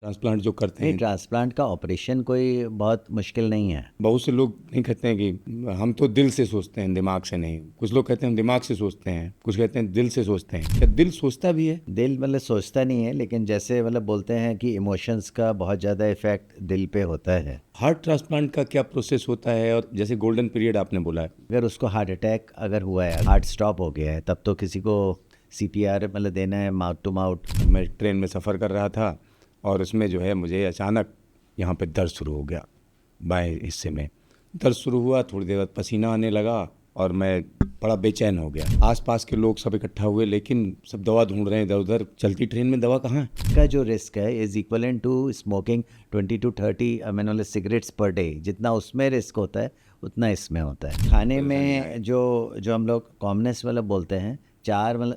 Transplant जो करते नहीं, हैं, ट्रांसप्लांट का ऑपरेशन कोई बहुत मुश्किल नहीं है। बहुत से लोग नहीं कहते हैं कि हम तो दिल से सोचते हैं, दिमाग से नहीं। कुछ लोग कहते हैं हम दिमाग से सोचते हैं, कुछ कहते हैं दिल से सोचते हैं। क्या दिल सोचता भी है? दिल सोचता नहीं है, लेकिन जैसे बोलते हैं कि इमोशंस का बहुत ज़्यादा इफेक्ट दिल पे होता है। हार्ट ट्रांसप्लांट का क्या प्रोसेस होता है? और जैसे गोल्डन पीरियड आपने बोला है, अगर उसको हार्ट अटैक अगर हुआ है, हार्ट स्टॉप हो गया है, तब तो किसी को सीपीआर देना है, माउथ टू माउथ। मैं ट्रेन में सफ़र कर रहा था और उसमें जो है मुझे अचानक यहाँ पे दर्द शुरू हो गया। बाएं हिस्से में दर्द शुरू हुआ, थोड़ी देर बाद पसीना आने लगा और मैं बड़ा बेचैन हो गया। आसपास के लोग सब इकट्ठा हुए, लेकिन सब दवा ढूंढ रहे हैं इधर उधर। चलती ट्रेन में दवा कहाँ है? का जो रिस्क है is equivalent to smoking 20 to 30 cigarettes per day. जितना उसमें रिस्क होता है उतना इसमें होता है। खाने में जो जो हम लोग कॉमनेस बोलते हैं, चार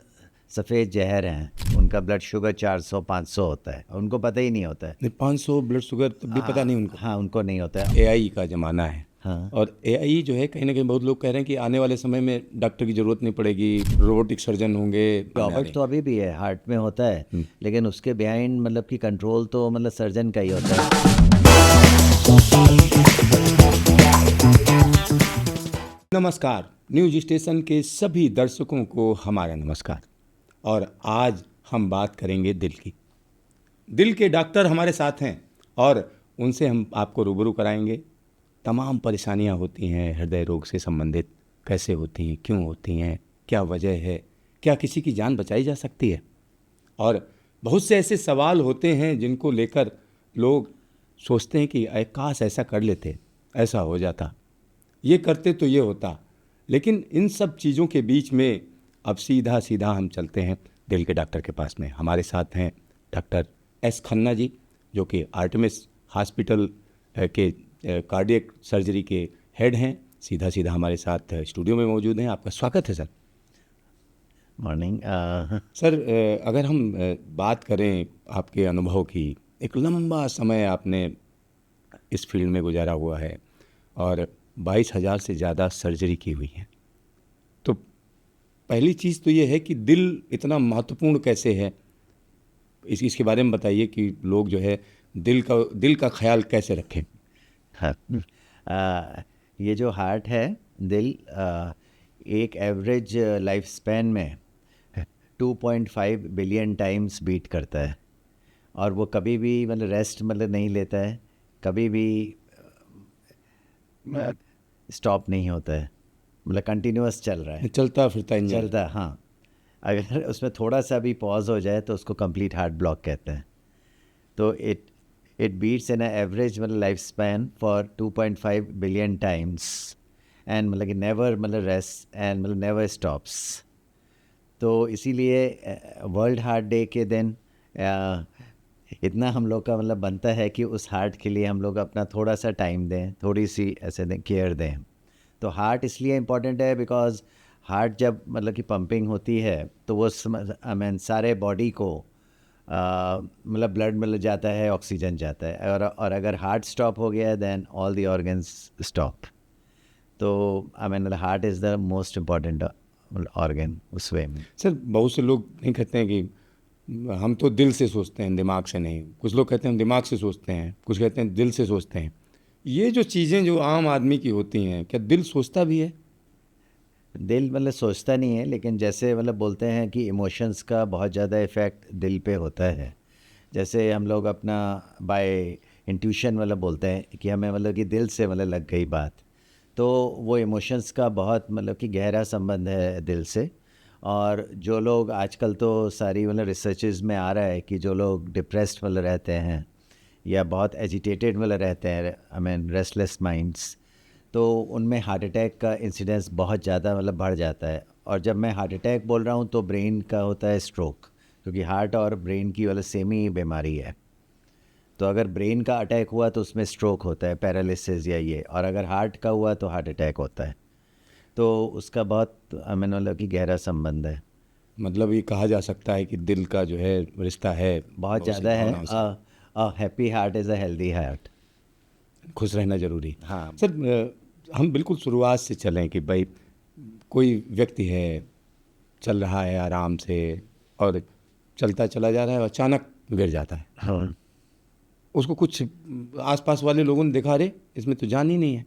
सफ़ेद जहर हैं, उनका ब्लड शुगर 400-500 होता है, उनको पता ही नहीं होता है। नहीं, 500 ब्लड शुगर तब भी पता नहीं उनको। हाँ, उनको नहीं होता है। एआई का ज़माना है। हाँ, और एआई जो है, कहीं ना कहीं बहुत लोग कह रहे हैं कि आने वाले समय में डॉक्टर की ज़रूरत नहीं पड़ेगी, रोबोटिक सर्जन होंगे। रॉबर्ट तो अभी भी है, हार्ट में होता है, लेकिन उसके बिहाइंड कि कंट्रोल तो सर्जन का ही होता है। नमस्कार, न्यूज स्टेशन के सभी दर्शकों को हमारा नमस्कार। और आज हम बात करेंगे दिल की। दिल के डॉक्टर हमारे साथ हैं और उनसे हम आपको रूबरू कराएंगे। तमाम परेशानियां होती हैं हृदय रोग से संबंधित, कैसे होती हैं, क्यों होती हैं, क्या वजह है, क्या किसी की जान बचाई जा सकती है। और बहुत से ऐसे सवाल होते हैं जिनको लेकर लोग सोचते हैं कि काश ऐसा कर लेते, ऐसा हो जाता, ये करते तो ये होता। लेकिन इन सब चीज़ों के बीच में अब सीधा सीधा हम चलते हैं दिल के डॉक्टर के पास में। हमारे साथ हैं डॉक्टर एस खन्ना जी, जो कि आर्टेमिस हॉस्पिटल के कार्डियक सर्जरी के हेड हैं। सीधा सीधा हमारे साथ स्टूडियो में मौजूद हैं। आपका स्वागत है सर। मॉर्निंग। सर, अगर हम बात करें आपके अनुभव की, एक लंबा समय आपने इस फील्ड में गुजारा हुआ है और 22,000 से ज़्यादा सर्जरी की हुई है। तो पहली चीज़ तो ये है कि दिल इतना महत्वपूर्ण कैसे है, इसके बारे में बताइए कि लोग जो है दिल का ख्याल कैसे रखें। हाँ, ये जो हार्ट है, दिल, एक एवरेज लाइफ स्पैन में 2.5 बिलियन टाइम्स बीट करता है, और वो कभी भी रेस्ट नहीं लेता है, कभी भी स्टॉप नहीं होता है, कंटिन्यूअस चल रहा है, चलता फिरता इंजन। चलता है। हाँ, अगर उसमें थोड़ा सा भी पॉज हो जाए तो उसको कंप्लीट हार्ट ब्लॉक कहते हैं। तो it beats in average life span for 2.5 billion times, and कि never rest and never stops. तो इसीलिए वर्ल्ड हार्ट डे के दिन इतना हम लोग का बनता है कि उस हार्ट के लिए हम लोग अपना थोड़ा सा टाइम दें, थोड़ी सी ऐसे दें, केयर दें। तो हार्ट इसलिए इम्पॉर्टेंट है बिकॉज हार्ट जब कि पंपिंग होती है तो वो सारे बॉडी को ब्लड जाता है, ऑक्सीजन जाता है, और अगर हार्ट स्टॉप हो गया then all the organs stop. तो heart is the most important organ उस वे में। सर, बहुत से लोग नहीं कहते हैं कि हम तो दिल से सोचते हैं, दिमाग से नहीं। कुछ लोग कहते हैं हम दिमाग से सोचते हैं, कुछ कहते हैं दिल से सोचते हैं। ये जो चीज़ें जो आम आदमी की होती हैं, क्या दिल सोचता भी है? दिल सोचता नहीं है, लेकिन जैसे बोलते हैं कि इमोशंस का बहुत ज़्यादा इफ़ेक्ट दिल पे होता है। जैसे हम लोग अपना बाय इंट्यूशन बोलते हैं कि हमें कि दिल से लग गई बात, तो वो इमोशंस का बहुत कि गहरा संबंध है दिल से। और जो लोग आजकल तो सारी रिसर्चेस में आ रहा है कि जो लोग डिप्रेस्ड रहते हैं या बहुत एजिटेटेड रहते हैं, रेस्टलेस माइंड्स, तो उनमें हार्ट अटैक का इंसिडेंस बहुत ज़्यादा बढ़ जाता है। और जब मैं हार्ट अटैक बोल रहा हूँ तो ब्रेन का होता है स्ट्रोक, क्योंकि हार्ट और ब्रेन की सेम ही बीमारी है। तो अगर ब्रेन का अटैक हुआ तो उसमें स्ट्रोक होता है, पैरालिसिस या ये, और अगर हार्ट का हुआ तो हार्ट अटैक होता है। तो उसका बहुत कि गहरा संबंध है। मतलब ये कहा जा सकता है कि दिल का जो है रिश्ता है बहुत बहुत सी ज़्यादा है। भावनाओं से। Happy heart is a healthy heart. खुश रहना जरूरी। हाँ। सर, हम बिल्कुल शुरुआत से चलें कि भाई कोई व्यक्ति है, चल रहा है आराम से और चलता चला जा रहा है और अचानक गिर जाता है। हाँ। उसको कुछ आसपास वाले लोगों ने देखा, अरे इसमें तो जान ही नहीं है।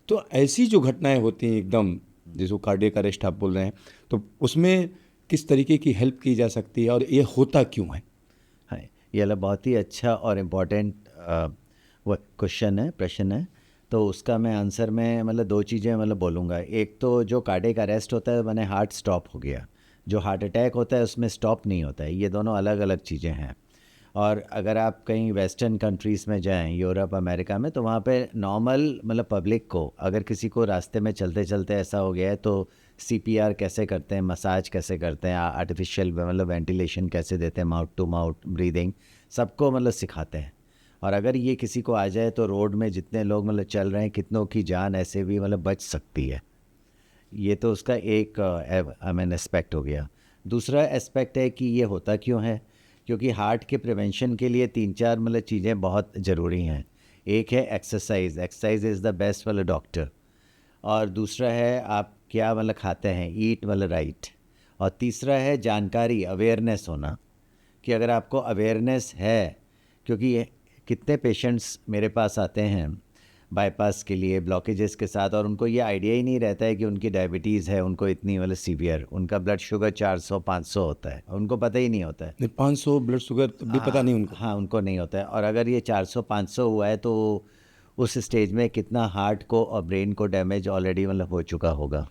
तो ऐसी जो घटनाएं होती हैं एकदम, जिसको कार्डियक अरेस्ट आप बोल रहे हैं, तो उसमें किस तरीके की हेल्प की जा सकती है और ये होता क्यों है? हाँ, ये वाला बहुत ही अच्छा और इम्पोर्टेंट वो क्वेश्चन है, प्रश्न है। तो उसका मैं आंसर में मतलब दो चीज़ें मतलब बोलूँगा। एक तो जो कार्डियक अरेस्ट होता है मैंने हार्ट स्टॉप हो गया, जो हार्ट अटैक होता है उसमें स्टॉप नहीं होता है, ये दोनों अलग अलग चीज़ें हैं। और अगर आप कहीं वेस्टर्न कंट्रीज़ में जाएं, यूरोप अमेरिका में, तो वहाँ पे नॉर्मल मतलब पब्लिक को अगर किसी को रास्ते में चलते चलते ऐसा हो गया है तो सीपीआर कैसे करते हैं, मसाज कैसे करते हैं, आर्टिफिशियल मतलब वेंटिलेशन कैसे देते हैं, माउथ टू माउथ ब्रीदिंग, सबको मतलब सिखाते हैं। और अगर ये किसी को आ जाए तो रोड में जितने लोग मतलब चल रहे हैं, कितनों की जान ऐसे भी मतलब बच सकती है। ये तो उसका एक आई मीन एस्पेक्ट हो गया। दूसरा एस्पेक्ट है कि ये होता क्यों है, क्योंकि हार्ट के प्रिवेंशन के लिए तीन चार मतलब चीज़ें बहुत ज़रूरी हैं। एक है exercise, exercise is the best वाला डॉक्टर। और दूसरा है आप क्या मतलब खाते हैं, ईट मतलब राइट। और तीसरा है जानकारी, अवेयरनेस होना, कि अगर आपको अवेयरनेस है, क्योंकि कितने पेशेंट्स मेरे पास आते हैं बाईपास के लिए ब्लॉकेजेस के साथ, और उनको ये आइडिया ही नहीं रहता है कि उनकी डायबिटीज़ है, उनको इतनी मतलब सीवियर, उनका ब्लड शुगर 400-500 होता है, उनको पता ही नहीं होता है। नहीं, 500 ब्लड शुगर तब भी पता नहीं उनको। हाँ, उनको नहीं होता है। और अगर ये 400-500 हुआ है तो उस स्टेज में कितना हार्ट को और ब्रेन को डैमेज ऑलरेडी मतलब हो चुका होगा।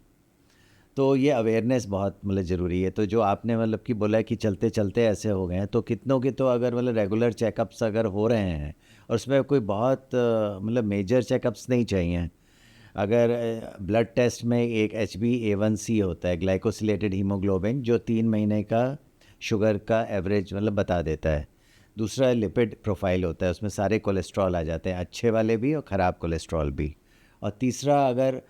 तो ये अवेयरनेस बहुत मतलब ज़रूरी है। तो जो आपने मतलब कि बोला है कि चलते चलते ऐसे हो गए हैं, तो कितनों के तो अगर मतलब रेगुलर चेकअप्स अगर हो रहे हैं, और उसमें कोई बहुत मतलब मेजर चेकअप्स नहीं चाहिए। अगर ब्लड टेस्ट में एक HbA1c होता है, ग्लाइकोसिलेटेड हीमोग्लोबिन, जो 3 महीने का शुगर का एवरेज मतलब बता देता है। दूसरा लिपिड प्रोफाइल होता है, उसमें सारे कोलेस्ट्रॉल आ जाते हैं, अच्छे वाले भी और ख़राब कोलेस्ट्रॉल भी। और तीसरा, अगर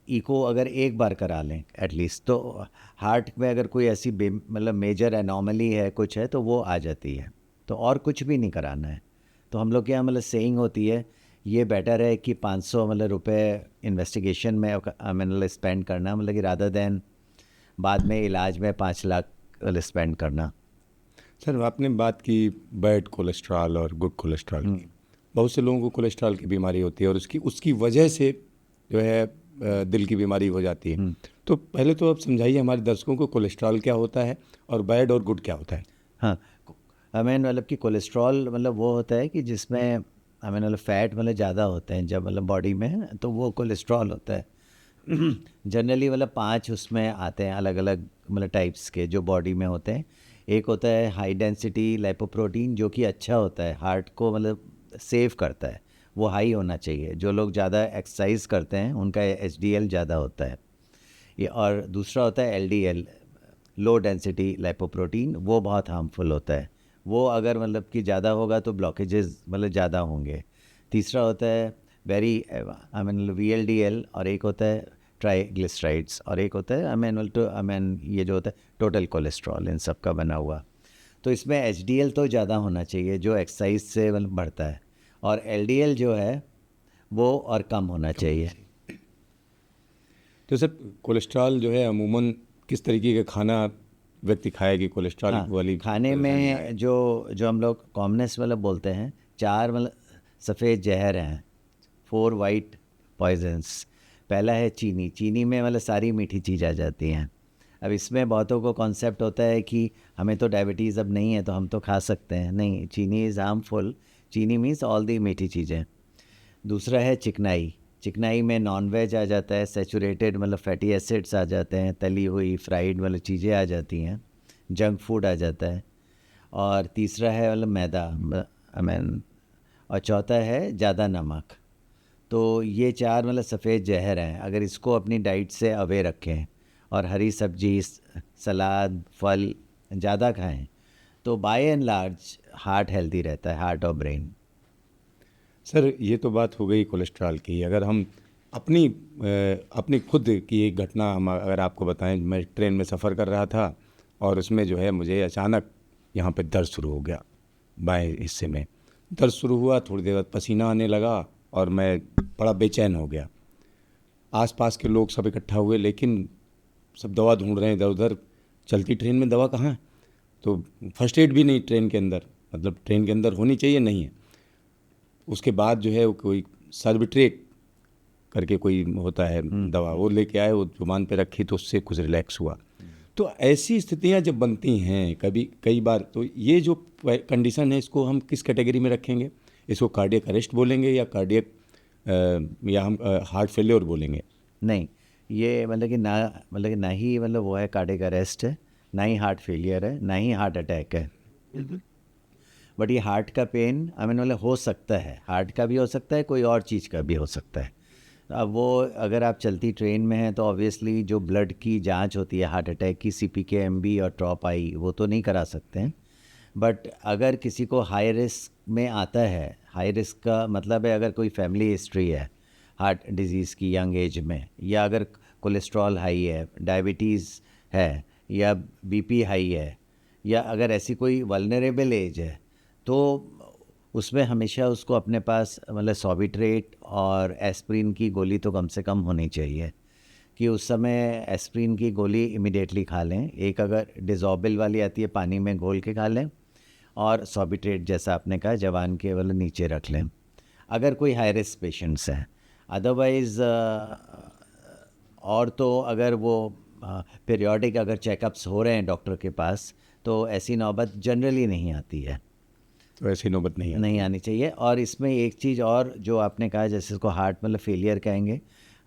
इको अगर एक बार करा लें एटलीस्ट, तो हार्ट में अगर कोई ऐसी मतलब मेजर एनॉमली है, कुछ है, तो वो आ जाती है। तो और कुछ भी नहीं कराना है। तो हम लोग के यहाँ मतलब सेइंग होती है, ये बेटर है कि 500 मतलब रुपए इन्वेस्टिगेशन में मतलब स्पेंड करना, मतलब कि रादर देन बाद में इलाज में 5 लाख स्पेंड करना। सर, आपने बात की बैड कोलेस्ट्रॉल और गुड कोलेस्ट्रॉल की। बहुत से लोगों को कोलेस्ट्रॉल की बीमारी होती है और उसकी उसकी वजह से जो है दिल की बीमारी हो जाती है। तो पहले तो आप समझाइए हमारे दर्शकों को कोलेस्ट्रॉल क्या होता है और बैड और गुड क्या होता है। हाँ, हमें मतलब कि कोलेस्ट्रॉल मतलब वो होता है कि जिसमें हमें मतलब फ़ैट मतलब ज़्यादा होते हैं जब मतलब बॉडी में, तो वो कोलेस्ट्रॉल होता है। जनरली मतलब 5 उसमें आते हैं अलग अलग मतलब टाइप्स के जो बॉडी में होते हैं। एक होता है हाई डेंसिटी लाइपोप्रोटीन, जो कि अच्छा होता है, हार्ट को मतलब सेव करता है, वो हाई होना चाहिए। जो लोग ज़्यादा एक्सरसाइज करते हैं उनका HDL ज़्यादा होता है ये। और दूसरा होता है LDL, लो डेंसिटी लाइपोप्रोटीन, वो बहुत हार्मफुल होता है। वो अगर मतलब कि ज़्यादा होगा तो ब्लॉकेजेस मतलब ज़्यादा होंगे। तीसरा होता है वेरी आई मीन VLDL, और एक होता है ट्राइग्लिसराइड्स, और एक होता है आई मीन ये जो होता है टोटल कोलेस्ट्रॉल, इन सब का बना हुआ। तो इसमें HDL तो ज़्यादा होना चाहिए जो एक्सरसाइज से मतलब बढ़ता है, और LDL जो है वो और कम होना चाहिए। तो सर, कोलेस्ट्रॉल जो है अमूमन किस तरीके का खाना व्यक्ति खाए कि कोलेस्ट्रॉल हाँ, वाली खाने परेशानी आए? में जो जो हम लोग कॉमनेस वाला बोलते हैं, 4 मतलब सफ़ेद जहर हैं, 4 वाइट पॉइजन्स। पहला है चीनी। चीनी में मतलब सारी मीठी चीज़ आ जाती हैं। अब इसमें बहुतों को कॉन्सेप्ट होता है कि हमें तो डायबिटीज़ अब नहीं है तो हम तो खा सकते हैं। नहीं, चीनी इज़ हार्मफुल। चीनी मीन्स ऑल दी मीठी चीज़ें। दूसरा है चिकनाई। चिकनाई में नॉन वेज आ जाता है, सेचुरेटेड मतलब फैटी एसिड्स आ जाते हैं, तली हुई फ्राइड वाली चीज़ें आ जाती हैं, जंक फूड आ जाता है। और तीसरा है मतलब मैदा, आई मीन, और चौथा है ज़्यादा नमक। तो ये 4 मतलब सफ़ेद जहर हैं। अगर इसको अपनी डाइट से अवे रखें और हरी सब्जी, सलाद, फल ज़्यादा खाएं, तो by and large heart healthy रहता है, हार्ट और ब्रेन। सर, ये तो बात हो गई कोलेस्ट्रॉल की। अगर हम अपनी खुद की एक घटना हम अगर आपको बताएं, मैं ट्रेन में सफ़र कर रहा था और उसमें जो है मुझे अचानक यहाँ पे दर्द शुरू हो गया, बाएं हिस्से में दर्द शुरू हुआ। थोड़ी देर बाद पसीना आने लगा और मैं बड़ा बेचैन हो गया। आसपास के लोग सब इकट्ठा हुए, लेकिन सब दवा ढूंढ रहे हैं इधर उधर। चलती ट्रेन में दवा कहाँ है? तो फर्स्ट एड भी नहीं ट्रेन के अंदर। मतलब ट्रेन के अंदर होनी चाहिए, नहीं है। उसके बाद जो है वो कोई सर्बिट्रेट करके कोई होता है दवा, वो लेके आए, वो जुबान पे रखी तो उससे कुछ रिलैक्स हुआ। तो ऐसी स्थितियां जब बनती हैं कभी कई बार, तो ये जो कंडीशन है इसको हम किस कैटेगरी में रखेंगे? इसको कार्डियक अरेस्ट बोलेंगे या कार्डियक या हम हार्ट फेलियर बोलेंगे? नहीं, ये मतलब कि ना ही मतलब वो है कार्डियक अरेस्ट है, ना ही हार्ट फेलियर है, ना ही हार्ट अटैक है। बट ये हार्ट का पेन मतलब हो सकता है, हार्ट का भी हो सकता है, कोई और चीज़ का भी हो सकता है। अब वो अगर आप चलती ट्रेन में हैं तो ऑब्वियसली जो ब्लड की जांच होती है हार्ट अटैक की, CPK-MB और ट्रॉप आई, वो तो नहीं करा सकते हैं। बट अगर किसी को हाई रिस्क में आता है, हाई रिस्क का मतलब है अगर कोई फैमिली हिस्ट्री है हार्ट डिजीज़ की यंग एज में, या अगर कोलेस्ट्रॉल हाई है, डायबिटीज़ है, या BP हाई है, या अगर ऐसी कोई वल्नरेबल एज है, तो उसमें हमेशा उसको अपने पास मतलब सॉबिट्रेट और एस्प्रिन की गोली तो कम से कम होनी चाहिए, कि उस समय एस्प्रिन की गोली इमिडिएटली खा लें। एक अगर डिज़ॉर्बल वाली आती है, पानी में घोल के खा लें, और सॉबिट्रेट जैसा आपने कहा जवान के मतलब नीचे रख लें, अगर कोई हाई रिस्क पेशेंट्स हैं। अदरवाइज़ और तो अगर वो पीरियोडिक अगर चेकअप्स हो रहे हैं डॉक्टर के पास, तो ऐसी नौबत जनरली नहीं आती है, तो ऐसी नौबत नहीं नहीं आनी चाहिए। और इसमें एक चीज़ और जो आपने कहा, जैसे इसको हार्ट मतलब फेलियर कहेंगे,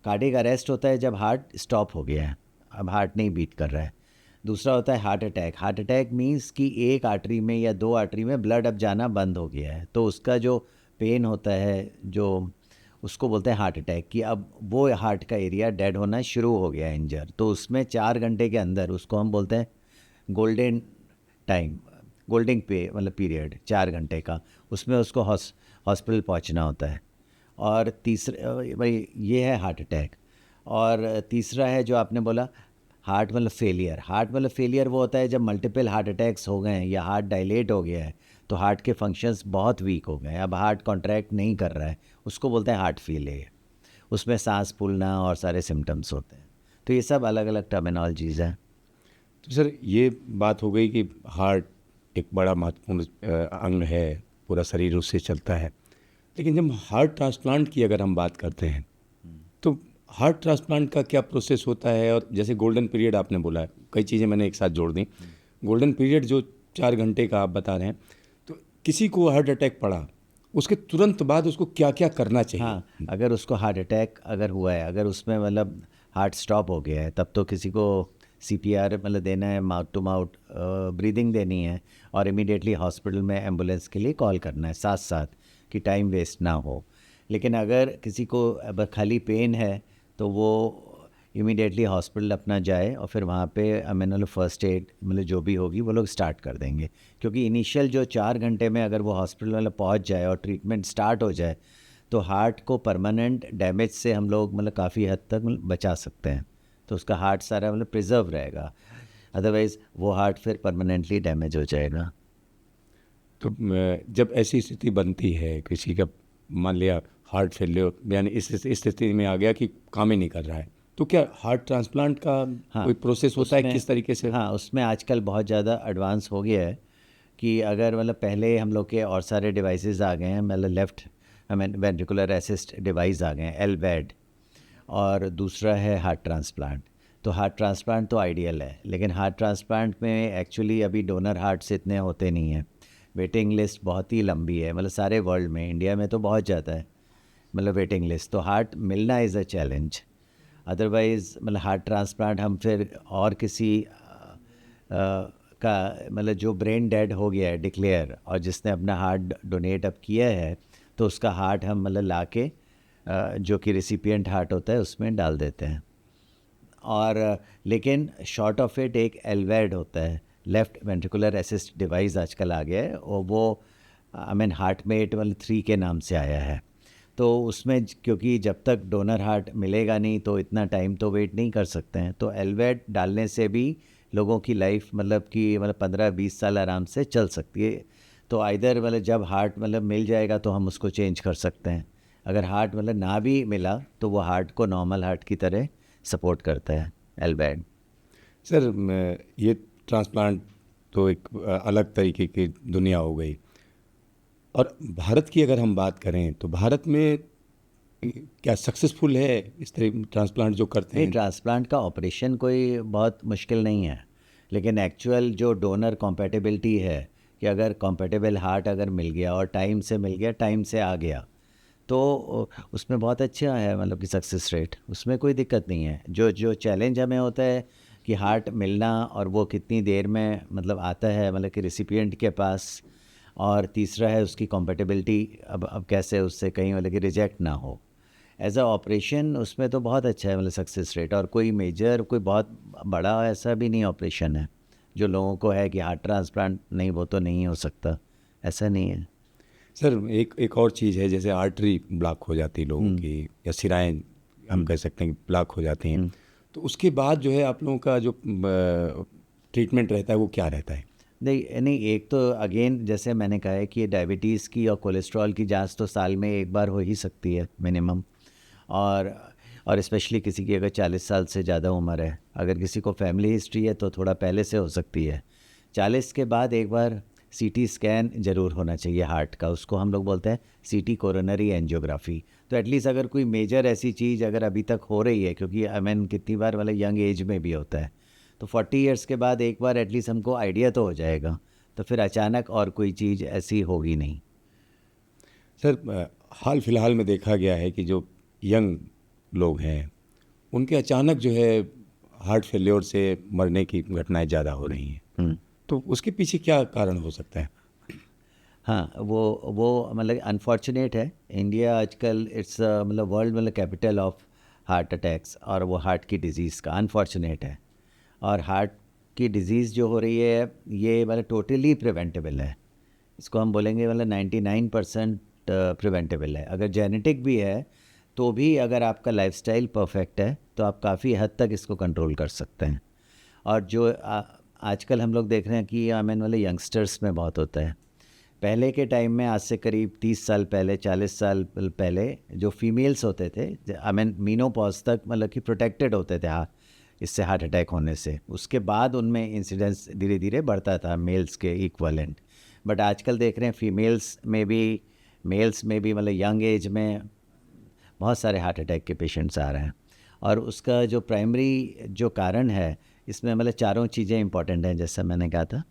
कार्डियक अरेस्ट होता है जब हार्ट स्टॉप हो गया है, अब हार्ट नहीं बीट कर रहा है। दूसरा होता है heart attack. Heart attack means कि एक आर्टरी में या दो आर्टरी में ब्लड अब जाना बंद हो गया है, तो उसका जो पेन होता है, जो उसको बोलते हैं हार्ट अटैक, कि अब वो हार्ट का एरिया डेड होना शुरू हो गया है, इंजर। तो उसमें 4 घंटे के अंदर, उसको हम बोलते हैं गोल्डन टाइम, गोल्डन पे मतलब पीरियड 4 घंटे का, उसमें उसको हॉस्पिटल पहुंचना होता है। और तीसरा भाई ये है हार्ट अटैक। और तीसरा है जो आपने बोला हार्ट मतलब फेलियर। हार्ट मतलब फेलियर वो होता है जब मल्टीपल हार्ट अटैक्स हो गए हैं या हार्ट डायलेट हो गया है, तो हार्ट के फंक्शंस बहुत वीक हो गए हैं, अब हार्ट कॉन्ट्रैक्ट नहीं कर रहा है, उसको बोलते हैं हार्ट फेलियर। उसमें सांस फूलना और सारे सिम्टम्स होते हैं। तो ये सब अलग अलग टर्मिनोलॉजीज़ हैं। तो सर ये बात हो गई कि हार्ट एक बड़ा महत्वपूर्ण अंग है, पूरा शरीर उससे चलता है। लेकिन जब हार्ट ट्रांसप्लांट की अगर हम बात करते हैं, तो हार्ट ट्रांसप्लांट का क्या प्रोसेस होता है? और जैसे गोल्डन पीरियड आपने बोला है, कई चीज़ें मैंने एक साथ जोड़ दी। गोल्डन पीरियड जो 4 घंटे का आप बता रहे हैं, तो किसी को हार्ट अटैक पड़ा, उसके तुरंत बाद उसको क्या क्या करना चाहिए? हाँ, अगर उसको हार्ट अटैक अगर हुआ है, अगर उसमें मतलब हार्ट स्टॉप हो गया है, तब तो किसी को CPR मतलब देना है, माउथ टू माउथ ब्रीदिंग देनी है, और इमीडिएटली हॉस्पिटल में एम्बुलेंस के लिए कॉल करना है साथ साथ, कि टाइम वेस्ट ना हो। लेकिन अगर किसी को अब खाली पेन है, तो वो इमीडिएटली हॉस्पिटल अपना जाए, और फिर वहाँ पे मतलब फर्स्ट एड मतलब जो भी होगी वो लोग स्टार्ट कर देंगे। क्योंकि इनिशियल जो 4 घंटे में अगर वो हॉस्पिटल वाला पहुँच जाए और ट्रीटमेंट स्टार्ट हो जाए, तो हार्ट को परमानेंट डैमेज से हम लोग मतलब काफ़ी हद तक मतलब बचा सकते हैं। तो उसका हार्ट सारा मतलब प्रिजर्व रहेगा, अदरवाइज़ वो हार्ट फिर परमानेंटली डैमेज हो जाएगा। तो जब ऐसी स्थिति बनती है किसी का, मान लिया हार्ट फेलियर यानी इस स्थिति में आ गया कि काम ही नहीं कर रहा है, तो क्या हार्ट ट्रांसप्लांट का हाँ, कोई प्रोसेस होता है? उसमें किस तरीके से? हाँ, उसमें आजकल बहुत ज़्यादा एडवांस हो गया है, कि अगर मतलब पहले हम लोग के और सारे डिवाइसेस आ गए हैं, मतलब लेफ़्ट वेंट्रिकुलर असिस्ट डिवाइस आ गए हैं, LVAD, और दूसरा है हार्ट ट्रांसप्लांट। तो हार्ट ट्रांसप्लांट तो आइडियल है, लेकिन हार्ट ट्रांसप्लांट में एक्चुअली अभी डोनर हार्ट्स इतने होते नहीं हैं, वेटिंग लिस्ट बहुत ही लंबी है, मतलब सारे वर्ल्ड में, इंडिया में तो बहुत ज़्यादा है मतलब वेटिंग लिस्ट। तो हार्ट मिलना इज़ अ चैलेंज। अदरवाइज़ मतलब हार्ट ट्रांसप्लांट हम फिर और किसी का मतलब जो ब्रेन डेड हो गया है डिक्लेयर, और जिसने अपना हार्ट डोनेट अब किया है, तो उसका हार्ट हम मतलब ला के जो कि रिसिपिएंट हार्ट होता है उसमें डाल देते हैं। और लेकिन शॉर्ट ऑफ इट एक LVAD होता है, लेफ़्ट वेंट्रिकुलर असिस्ट डिवाइस आजकल आ गया है, और वो हार्टमेट मतलब 3 के नाम से आया है। तो उसमें क्योंकि जब तक डोनर हार्ट मिलेगा नहीं, तो इतना टाइम तो वेट नहीं कर सकते हैं, तो LVAD डालने से भी लोगों की लाइफ मतलब कि मतलब 15-20 साल आराम से चल सकती है। तो आइदर मतलब जब हार्ट मतलब मिल जाएगा तो हम उसको चेंज कर सकते हैं, अगर हार्ट मतलब ना भी मिला तो वो हार्ट को नॉर्मल हार्ट की तरह सपोर्ट करता है LVAD। सर ये ट्रांसप्लांट तो एक अलग तरीके की दुनिया हो गई, और भारत की अगर हम बात करें तो भारत में क्या सक्सेसफुल है इस तरह ट्रांसप्लांट जो करते नहीं, हैं? ट्रांसप्लांट का ऑपरेशन कोई बहुत मुश्किल नहीं है, लेकिन एक्चुअल जो डोनर कॉम्पेटिबिलिटी है कि अगर कॉम्पेटिबल हार्ट अगर मिल गया और टाइम से मिल गया, टाइम से आ गया, तो उसमें बहुत अच्छा है, मतलब कि सक्सेस रेट, उसमें कोई दिक्कत नहीं है। जो जो चैलेंज हमें होता है कि हार्ट मिलना और वो कितनी देर में मतलब आता है, मतलब कि रिसिपिएंट के पास, और तीसरा है उसकी कॉम्पेटिबिलिटी, अब कैसे उससे कहीं मतलब कि रिजेक्ट ना हो। एज अ ऑपरेशन उसमें तो बहुत अच्छा है, मतलब सक्सेस रेट, और कोई मेजर कोई बहुत बड़ा ऐसा भी नहीं ऑपरेशन है जो लोगों को है कि हार्ट ट्रांसप्लांट नहीं, वो तो नहीं हो सकता, ऐसा नहीं है। सर एक एक और चीज़ है, जैसे आर्टरी ब्लॉक हो जाती है लोगों हम्म, की, या सिराएं हम हम्म, कह सकते हैं कि ब्लॉक हो जाती हैं, हम्म। तो उसके बाद जो है आप लोगों का जो ट्रीटमेंट रहता है वो क्या रहता है? नहीं नहीं, एक तो अगेन जैसे मैंने कहा है कि ये डायबिटीज़ की और कोलेस्ट्रॉल की जांच तो साल में एक बार हो ही सकती है मिनिमम। और और स्पेशली किसी की अगर 40 साल से ज़्यादा उम्र है, अगर किसी को फैमिली हिस्ट्री है तो थोड़ा पहले से हो सकती है। 40 के बाद एक बार सीटी स्कैन ज़रूर होना चाहिए हार्ट का, उसको हम लोग बोलते हैं सीटी कोरोनरी एंजियोग्राफी। तो एटलीस्ट अगर कोई मेजर ऐसी चीज़ अगर अभी तक हो रही है, क्योंकि आई मीन कितनी बार वाला यंग एज में भी होता है, तो 40 ईयर्स के बाद एक बार एटलीस्ट हमको आइडिया तो हो जाएगा, तो फिर अचानक और कोई चीज़ ऐसी होगी नहीं। सर हाल फिलहाल में देखा गया है कि जो यंग लोग हैं उनके अचानक जो है हार्ट फेल्योर से मरने की घटनाएं ज़्यादा हो रही हैं, हम्म। तो उसके पीछे क्या कारण हो सकता है? हाँ, वो मतलब अनफॉर्चुनेट है। इंडिया आजकल इट्स मतलब वर्ल्ड मतलब कैपिटल ऑफ हार्ट अटैक्स, और वो हार्ट की डिज़ीज़ का अनफॉर्चुनेट है। और हार्ट की डिज़ीज़ जो हो रही है ये मतलब टोटली प्रिवेंटेबल है, इसको हम बोलेंगे मतलब 99% प्रिवेंटेबल है। अगर जेनेटिक भी है तो भी अगर आपका लाइफस्टाइल परफेक्ट है तो आप काफ़ी हद तक इसको कंट्रोल कर सकते हैं। और जो आजकल हम लोग देख रहे हैं कि आई मीन वाले यंगस्टर्स में बहुत होता है। पहले के टाइम में, आज से करीब 30 साल पहले, 40 साल पहले, जो फीमेल्स होते थे आई मीन मीनोपॉज तक मतलब कि प्रोटेक्टेड होते थे इससे, हार्ट अटैक होने से। उसके बाद उनमें इंसिडेंस धीरे धीरे बढ़ता था मेल्स के इक्वलेंट। बट आजकल देख रहे हैं फीमेल्स में भी, मेल्स में भी, मतलब यंग एज में बहुत सारे हार्ट अटैक के पेशेंट्स आ रहे हैं। और उसका जो प्राइमरी जो कारण है, इसमें मतलब चारों चीज़ें इंपॉर्टेंट हैं जैसा मैंने कहा था।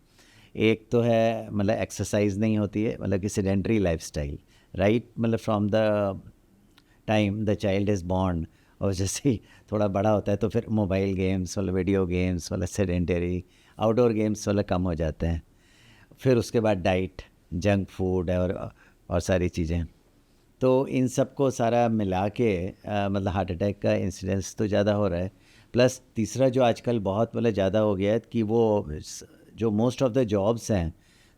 एक तो है मतलब एक्सरसाइज नहीं होती है, मतलब कि सेडेंट्री लाइफस्टाइल, राइट, मतलब from the time the child is born, और जैसे ही थोड़ा बड़ा होता है तो फिर मोबाइल गेम्स वाला, वीडियो गेम्स वाला, सेडेंटरी आउटडोर गेम्स वाला कम हो जाते हैं। फिर उसके बाद डाइट, जंक फूड है, और सारी चीज़ें। तो इन सब को सारा मिला के मतलब हार्ट अटैक का इंसिडेंस तो ज़्यादा हो रहा है। प्लस तीसरा जो आजकल बहुत मतलब ज़्यादा हो गया है कि वो जो मोस्ट ऑफ द जॉब्स हैं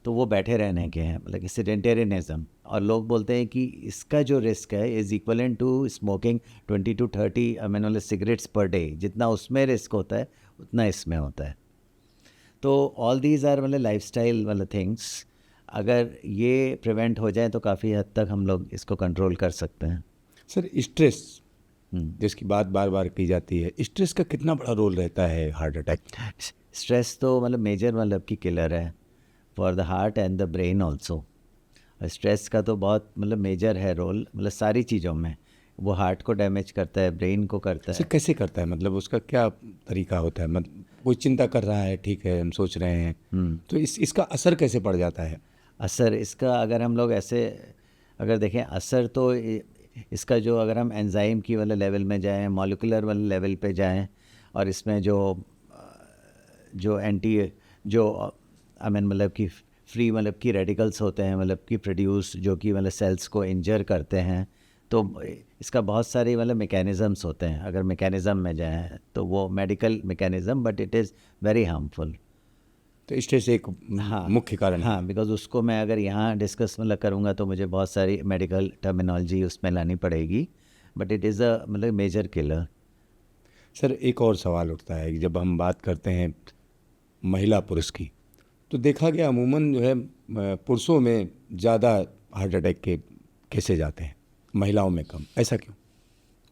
तो वो बैठे रहने के हैं, मतलब कि सेडेंटेरियनिज्म। और लोग बोलते हैं कि इसका जो रिस्क है is equivalent to smoking 20 to 30 मतलब सिगरेट्स पर डे। जितना उसमें रिस्क होता है उतना इसमें होता है। तो ऑल दीज आर मतलब लाइफस्टाइल वाले थिंग्स, अगर ये प्रिवेंट हो जाए तो काफ़ी हद तक हम लोग इसको कंट्रोल कर सकते हैं। सर स्ट्रेस हम्म। जिसकी बात बार बार की जाती है, स्ट्रेस का कितना बड़ा रोल रहता है हार्ट अटैक? स्ट्रेस तो मतलब मेजर मतलब की किलर है for the heart and the brain also. Stress का तो बहुत मतलब मेजर है रोल, मतलब सारी चीज़ों में। वो हार्ट को डैमेज करता है, ब्रेन को करता इसे है। कैसे करता है, मतलब उसका क्या तरीका होता है? मतलब कोई चिंता कर रहा है, ठीक है, हम सोच रहे हैं, हम्म। तो इसका असर कैसे पड़ जाता है? असर इसका अगर हम लोग ऐसे अगर देखें, असर तो इसका जो अगर हम एंजाइम की वाले लेवल में जाएं, मॉलिक्यूलर वाले लेवल पे जाएं, और इसमें जो जो एंटी जो आई मीन मतलब कि फ्री मतलब कि रेडिकल्स होते हैं, मतलब कि प्रोड्यूस, जो कि मतलब सेल्स को इंजर करते हैं, तो इसका बहुत सारे मतलब मैकेनिज़म्स होते हैं। अगर मैकेनिज़्म में जाएं तो वो medical mechanism, but it is very harmful. तो स्ट्रेस एक हाँ, मुख्य कारण है। हाँ, बिकॉज़ उसको मैं अगर यहाँ डिस्कस मतलब करूँगा तो मुझे बहुत सारी मेडिकल टर्मिनोलॉजी उसमें लानी पड़ेगी, बट इट इज़ अ मतलब मेजर किलर। सर एक और सवाल उठता है कि जब हम बात करते हैं महिला पुरुष की, तो देखा गया अमूमन जो है पुरुषों में ज़्यादा हार्ट अटैक के केसेज आते हैं, महिलाओं में कम, ऐसा क्यों?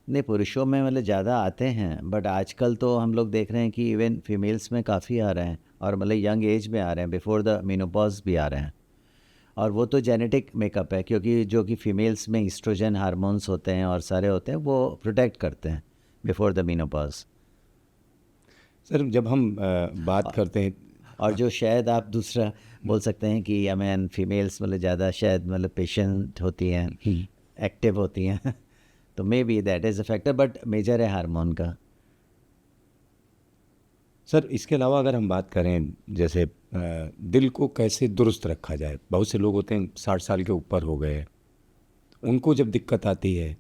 नहीं, पुरुषों में मतलब ज़्यादा आते हैं, बट आजकल तो हम लोग देख रहे हैं कि इवन फीमेल्स में काफ़ी आ रहे हैं, और मतलब यंग एज में आ रहे हैं, बिफोर द मेनोपॉज भी आ रहे हैं। और वो तो जेनेटिक मेकअप है, क्योंकि जो कि फीमेल्स में ईस्ट्रोजन हार्मोन्स होते हैं और सारे होते हैं, वो प्रोटेक्ट करते हैं बिफोर द मीनोपॉज। सर जब हम बात करते हैं, और जो शायद आप दूसरा बोल सकते हैं कि मैन फीमेल्स मतलब ज़्यादा शायद मतलब पेशेंट होती हैं, एक्टिव होती हैं तो may be that is a factor, but major है हार्मोन का। सर इसके अलावा अगर हम बात करें जैसे दिल को कैसे दुरुस्त रखा जाए, बहुत से लोग होते हैं 60 साल के ऊपर हो गए, उनको जब दिक्कत आती है,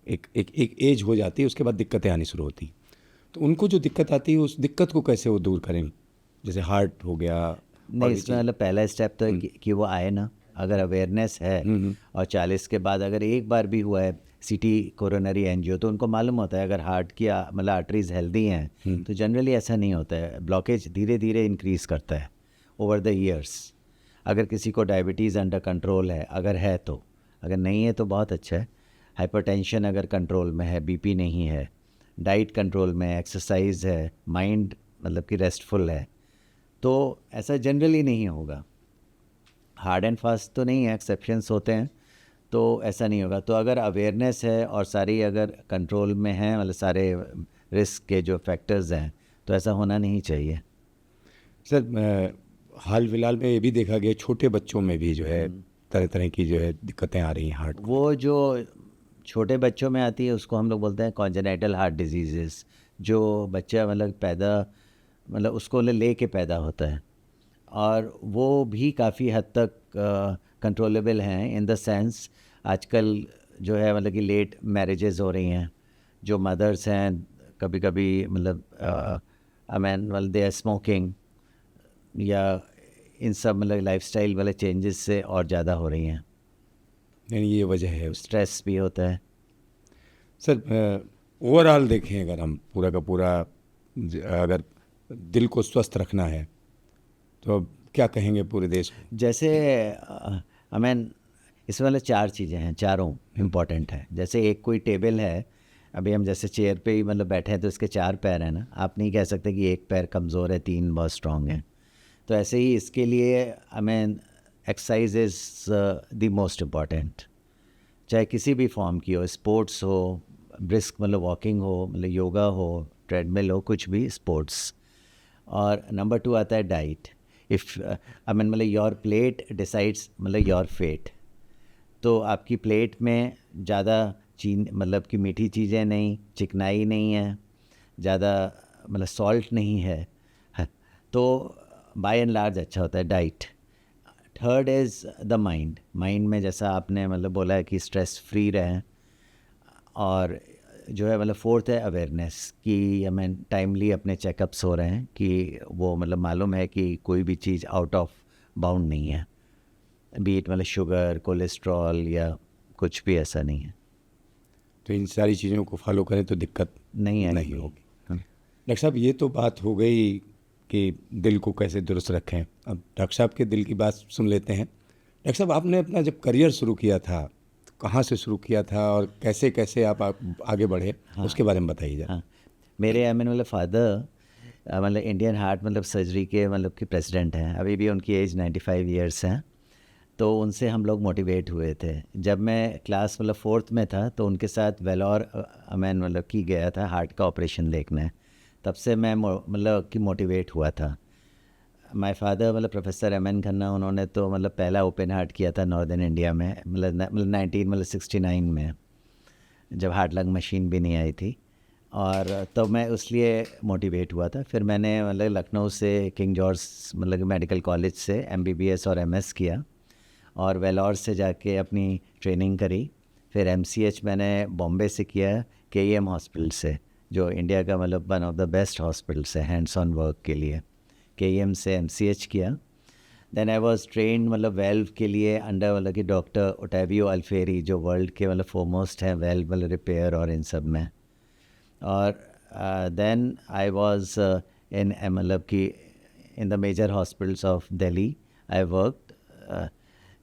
एक एज हो जाती है, उसके बाद दिक्कतें आनी शुरू होती, तो उनको जो दिक्कत आती है उस दिक्कत को कैसे वो दूर करें, जैसे हार्ट हो गया और नहीं, भी इसमें चीज़। मतलब पहला स्टेप तो है कि वो आए ना, अगर अवेयरनेस है और 40 के बाद अगर एक बार भी हुआ है सीटी कोरोनरी एंजियो, तो उनको मालूम होता है अगर हार्ट की मतलब आर्टरीज हेल्दी हैं तो जनरली ऐसा नहीं होता है, ब्लॉकेज धीरे धीरे इंक्रीज़ करता है ओवर द ईयर्स। अगर किसी को डायबिटीज़ अंडर कंट्रोल है, अगर है तो, अगर नहीं है तो बहुत अच्छा है। हाइपरटेंशन अगर कंट्रोल में है, बीपी नहीं है, डाइट कंट्रोल में है, एक्सरसाइज है, माइंड मतलब कि रेस्टफुल है, तो ऐसा जनरली नहीं होगा। हार्ड एंड फास्ट तो नहीं है, एक्सेप्शंस होते हैं, तो ऐसा नहीं होगा। तो अगर अवेयरनेस है और सारी अगर कंट्रोल में है, मतलब सारे रिस्क के जो फैक्टर्स हैं, तो ऐसा होना नहीं चाहिए। सर हाल फिलहाल में ये भी देखा गया छोटे बच्चों में भी जो है तरह तरह की जो है दिक्कतें आ रही हैं हार्ट को। वो जो छोटे बच्चों में आती है उसको हम लोग बोलते हैं कॉन्जेनाइटल हार्ट डिजीज़ेस। जो बच्चा मतलब पैदा मतलब उसको ले के पैदा होता है, और वो भी काफ़ी हद तक कंट्रोलेबल हैं, इन द सेंस आजकल जो है मतलब कि लेट मैरिजेस हो रही हैं, जो मदर्स हैं कभी कभी मतलब I mean well they are smoking, या इन सब मतलब लाइफस्टाइल वाले चेंजेस से और ज़्यादा हो रही हैं। यानी ये वजह है उसकी। स्ट्रेस भी होता है। सर ओवरऑल देखें अगर हम पूरा का पूरा अगर दिल को स्वस्थ रखना है तो अब क्या कहेंगे पूरे देश को। जैसे आई मीन इसमें वाले 4 चीज़ें हैं, चारों इम्पॉर्टेंट है। जैसे एक कोई टेबल है, अभी हम जैसे चेयर पे ही मतलब बैठे हैं तो इसके 4 पैर हैं ना, आप नहीं कह सकते कि एक पैर कमज़ोर है, 3 बहुत स्ट्रांग है। तो ऐसे ही इसके लिए I mean exercise is the most important, चाहे किसी भी फॉर्म की हो, स्पोर्ट्स हो, ब्रिस्क मतलब वॉकिंग हो, मतलब योगा हो, ट्रेडमिल हो, कुछ भी स्पोर्ट्स। और नंबर 2 आता है डाइट। इफ़ आई मीन मतलब योर प्लेट डिसाइड्स मतलब योर फेट। तो आपकी प्लेट में ज़्यादा मतलब कि मीठी चीज़ें नहीं, चिकनाई नहीं है, ज़्यादा मतलब सॉल्ट नहीं है, तो बाय एंड लार्ज अच्छा होता है diet. Third is the mind. Mind में जैसा आपने मतलब बोला है कि स्ट्रेस फ्री रहें, और जो है मतलब फोर्थ है अवेयरनेस, कि हमें टाइमली अपने चेकअप्स हो रहे हैं, कि वो मतलब मालूम है कि कोई भी चीज़ आउट ऑफ बाउंड नहीं है, बीट मतलब शुगर, कोलेस्ट्रॉल या कुछ भी ऐसा नहीं है। तो इन सारी चीज़ों को फॉलो करें तो दिक्कत नहीं है नहीं होगी। डॉक्टर साहब ये तो बात हो गई कि दिल को कैसे दुरुस्त रखें, अब डॉक्टर साहब के दिल की बात सुन लेते हैं। डॉक्टर साहब आपने अपना जब करियर शुरू किया था तो कहाँ से शुरू किया था और कैसे कैसे आप आगे बढ़े, उसके बारे में बताइए जरा। हाँ, मेरे आई मीन मतलब फादर मतलब इंडियन हार्ट मतलब सर्जरी के मतलब कि प्रेसिडेंट हैं, अभी भी उनकी एज 95 ईयर्स हैं। तो उनसे हम लोग मोटिवेट हुए थे। जब मैं क्लास मतलब 4th में था तो उनके साथ वेलोर मैं मतलब कि गया था हार्ट का ऑपरेशन देखने, तब से मैं मतलब कि मोटिवेट हुआ था। माय फादर मतलब प्रोफेसर एम एन खन्ना, उन्होंने तो मतलब पहला ओपन हार्ट किया था नॉर्दर्न इंडिया में, मतलब 1969 में, जब हार्ट लंग मशीन भी नहीं आई थी। और तो मैं उसलिए मोटिवेट हुआ था। फिर मैंने मतलब लखनऊ से किंग जॉर्ज मतलब मेडिकल कॉलेज से MBBS और MS किया, और वेलोर से जाके अपनी ट्रेनिंग करी। फिर MCH मैंने बॉम्बे से किया, KEM हॉस्पिटल से, जो इंडिया का मतलब one of the best hospitals है हैंड्स ऑन वर्क के लिए। KEM से MCH किया। देन आई वाज ट्रेंड मतलब वेल्व के लिए अंडर मतलब कि डॉक्टर ओटावियो अल्फेरी, जो वर्ल्ड के मतलब फोरमोस्ट हैं वेल्व मतलब रिपेयर और इन सब में। और देन आई वाज इन मतलब कि in the major hospitals of Delhi. I worked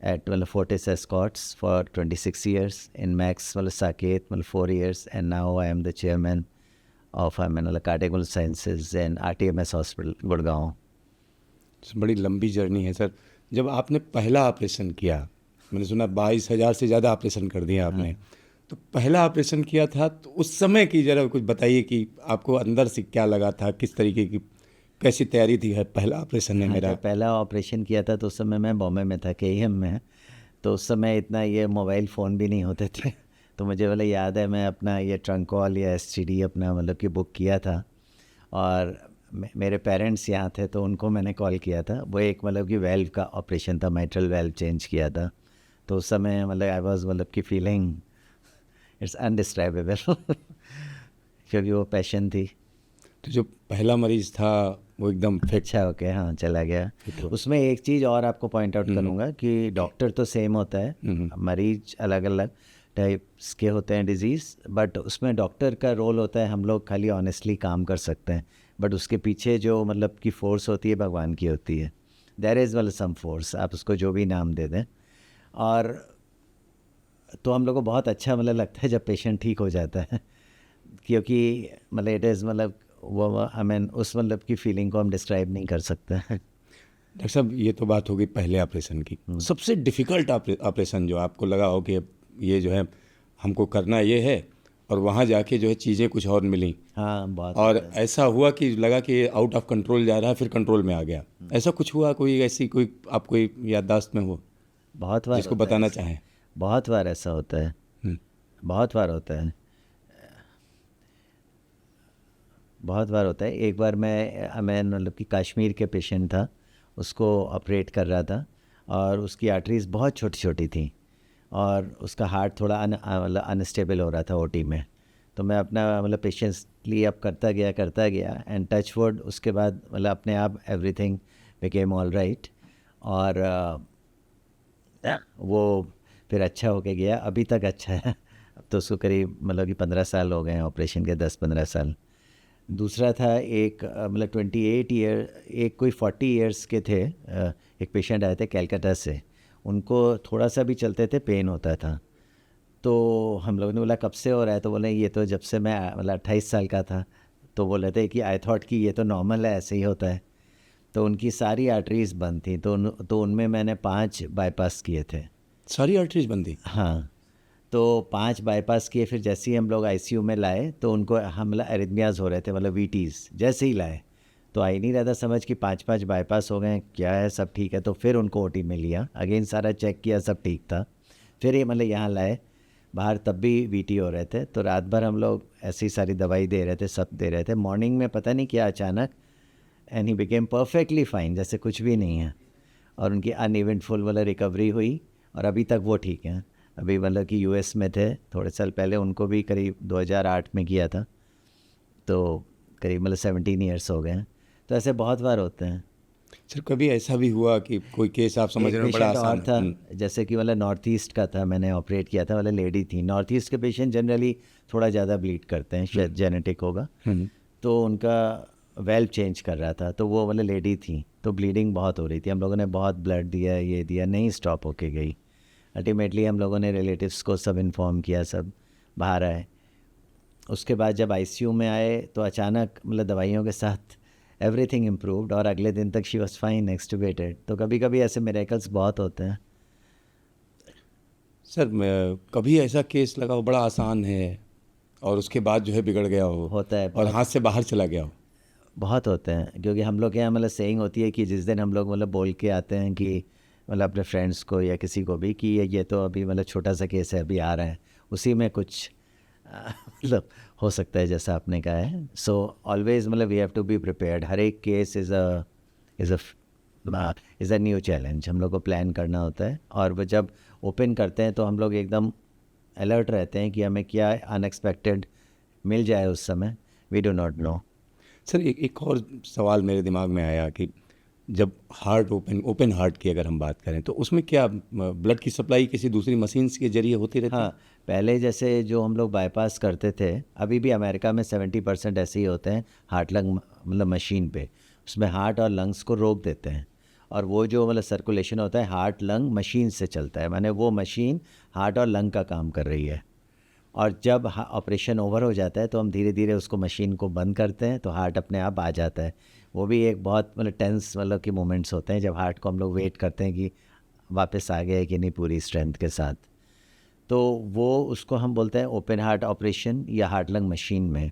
at well, Fortis Escorts for 26 years, in Max well, Saket well, 4 years, and now I am the chairman of Cardiac Sciences and RTMS Hospital, Gurgaon. बड़ी लंबी journey है sir. जब आपने पहला operation किया, मैंने सुना 22,000 से ज़्यादा ऑपरेशन कर दिया आपने, तो पहला ऑपरेशन किया था तो उस समय की ज़रा कुछ बताइए कि आपको अंदर से क्या लगा था, किस तरीके की कैसी तैयारी थी? है पहला ऑपरेशन है हाँ, मेरा। जब पहला ऑपरेशन किया था तो उस समय मैं बॉम्बे में था, केईएम में। तो उस समय इतना ये मोबाइल फ़ोन भी नहीं होते थे तो मुझे मतलब याद है मैं अपना ये ट्रंक कॉल या एसटीडी अपना मतलब कि बुक किया था, और मेरे पेरेंट्स यहाँ थे तो उनको मैंने कॉल किया था। वो एक मतलब कि वेल्व का ऑपरेशन था, माइट्रल वेल्व चेंज किया था। तो उस समय मतलब आई वाज मतलब कि फीलिंग इट्स अनडिस्क्राइबेबल क्योंकि वो पैशन थी। तो जो पहला मरीज था वो एकदम फिट। अच्छा ओके, हाँ चला गया। फिट हो। उसमें एक चीज़ और आपको पॉइंट आउट करूँगा कि डॉक्टर तो सेम होता है, मरीज अलग अलग टाइप्स के होते हैं डिजीज़, बट उसमें डॉक्टर का रोल होता है हम लोग खाली ऑनेस्टली काम कर सकते हैं, बट उसके पीछे जो मतलब की फ़ोर्स होती है भगवान की होती है। देयर इज़ मतलब सम फोर्स, आप उसको जो भी नाम दे दें। और तो हम लोग को बहुत अच्छा मतलब लगता है जब पेशेंट ठीक हो जाता है क्योंकि मतलब इट इज़ मतलब वो आई मीन उस मतलब की फीलिंग को हम डिस्क्राइब नहीं कर सकते हैं। डॉक्टर साहब ये तो बात हो गई पहले ऑपरेशन की। सबसे डिफ़िकल्ट ऑपरेशन जो आपको लगा हो कि ये जो है हमको करना ये है, और वहाँ जाके जो है चीज़ें कुछ और मिली, हाँ बहुत और होता है। ऐसा हुआ कि लगा कि आउट ऑफ कंट्रोल जा रहा है, फिर कंट्रोल में आ गया, ऐसा कुछ हुआ? कोई ऐसी कोई आप कोई याददाश्त में हो बहुत बार जिसको होता है बताना ऐसा। चाहें? बहुत बार ऐसा होता है। हम्म, बहुत बार होता है। बहुत बार होता है। एक बार मैं मतलब कि कश्मीर के पेशेंट था, उसको ऑपरेट कर रहा था, और उसकी आर्टरीज़ बहुत छोटी छोटी थी, और उसका हार्ट थोड़ा मतलब अनस्टेबल हो रहा था ओटी में। तो मैं अपना मतलब पेशेंटली अब करता गया एंड टच वुड उसके बाद मतलब अपने आप एवरीथिंग बिकेम ऑल राइट। और वो फिर अच्छा होके गया, अभी तक अच्छा है। अब तो उसको करीब मतलब कि 15 साल हो गए हैं ऑपरेशन के, 10-15 साल। दूसरा था एक मतलब 28 ईयर, एक कोई 40 ईयर्स के थे, एक पेशेंट आए थे कैलकाटा से। उनको थोड़ा सा भी चलते थे पेन होता था। तो हम लोगों ने बोला कब से हो रहा है, तो बोले ये तो जब से मैं मतलब 28 साल का था। तो बोले थे कि आई थॉट कि ये तो नॉर्मल है, ऐसे ही होता है। तो उनकी सारी आर्टरीज़ बंद थी, तो उनमें मैंने 5 बाईपास किए थे। सारी आर्टरीज बंदी? हाँ, तो 5 बाईपास किए। फिर जैसे ही हम लोग आईसीयू में लाए तो उनको हम मतलब एरिथमियाज़ हो रहे थे, मतलब वीटीज़। जैसे ही लाए तो आ ही नहीं रहा था समझ कि 5-5 बाईपास हो गए, क्या है सब ठीक है। तो फिर उनको ओटी में लिया, अगेन सारा चेक किया, सब ठीक था। फिर ये मतलब यहाँ लाए बाहर, तब भी वीटी हो रहे थे। तो रात भर हम लोग ऐसी सारी दवाई दे रहे थे, सब दे रहे थे। मॉर्निंग में पता नहीं क्या अचानक and he became perfectly fine, जैसे कुछ भी नहीं है। और उनकी अनइवेंटफुल वाला रिकवरी हुई, और अभी तक वो ठीक हैं। अभी मतलब कि यूएस में थे थोड़े साल पहले, उनको भी करीब 2008 में किया था, तो करीब मतलब 17 ईयर्स हो गए हैं। तो ऐसे बहुत बार होते हैं। सर कभी ऐसा भी हुआ कि कोई केस आप समझ एक रहे हो बड़ा पेशेंट और आसान है? था, जैसे कि मतलब नॉर्थ ईस्ट का था, मैंने ऑपरेट किया था, मतलब लेडी थी। नॉर्थ ईस्ट के पेशेंट जनरली थोड़ा ज़्यादा ब्लीड करते हैं, शायद जेनेटिक होगा। तो उनका वेल्व चेंज कर रहा था, तो वो मतलब लेडी थी, तो ब्लीडिंग बहुत हो रही थी। हम लोगों ने बहुत ब्लड दिया, ये दिया, नहीं स्टॉप होके गई। अल्टीमेटली हम लोगों ने रिलेटिव्स को सब इन्फॉर्म किया, सब बाहर आए। उसके बाद जब आईसीयू में आए तो अचानक मतलब दवाइयों के साथ एवरीथिंग इम्प्रूव्ड, और अगले दिन तक शी वाज फाइन, एक्सटुबेटेड। तो कभी कभी ऐसे मिरेकल्स बहुत होते हैं। सर कभी ऐसा केस लगा हो बड़ा आसान है और उसके बाद जो है बिगड़ गया हो होता है, और बहुत हाथ से बाहर चला गया हो? बहुत होते हैं। क्योंकि हम लोग के यहाँ मतलब सेइंग होती है कि जिस दिन हम लोग मतलब बोल के आते हैं कि मतलब अपने फ्रेंड्स को या किसी को भी कि ये तो अभी मतलब छोटा सा केस है, अभी आ रहा है, उसी में कुछ मतलब हो सकता है जैसा आपने कहा है। सो ऑलवेज मतलब we have to be prepared. हर एक case is a new challenge, हम लोग को प्लान करना होता है। और वो जब ओपन करते हैं तो हम लोग एकदम अलर्ट रहते हैं कि हमें क्या अनएक्सपेक्टेड मिल जाए उस समय, we do not know. Sir एक और सवाल मेरे दिमाग में आया कि जब हार्ट ओपन हार्ट की अगर हम बात करें तो उसमें क्या ब्लड की सप्लाई किसी दूसरी मशीन के जरिए होती रहती है? हाँ, पहले जैसे जो हम लोग बाईपास करते थे, अभी भी अमेरिका में 70% ऐसे ही होते हैं हार्ट लंग मतलब मशीन पे। उसमें हार्ट और लंग्स को रोक देते हैं, और वो जो मतलब सर्कुलेशन होता है हार्ट लंग मशीन से चलता है, माने वो मशीन हार्ट और लंग का काम कर रही है। और जब ऑपरेशन ओवर हो जाता है तो हम धीरे धीरे उसको मशीन को बंद करते हैं, तो हार्ट अपने आप आ जाता है। वो भी एक बहुत मतलब टेंस मतलब कि मोमेंट्स होते हैं जब हार्ट को हम लोग वेट करते हैं कि वापस आ गया है कि नहीं पूरी स्ट्रेंथ के साथ। तो वो उसको हम बोलते हैं ओपन हार्ट ऑपरेशन या हार्ट लंग मशीन में।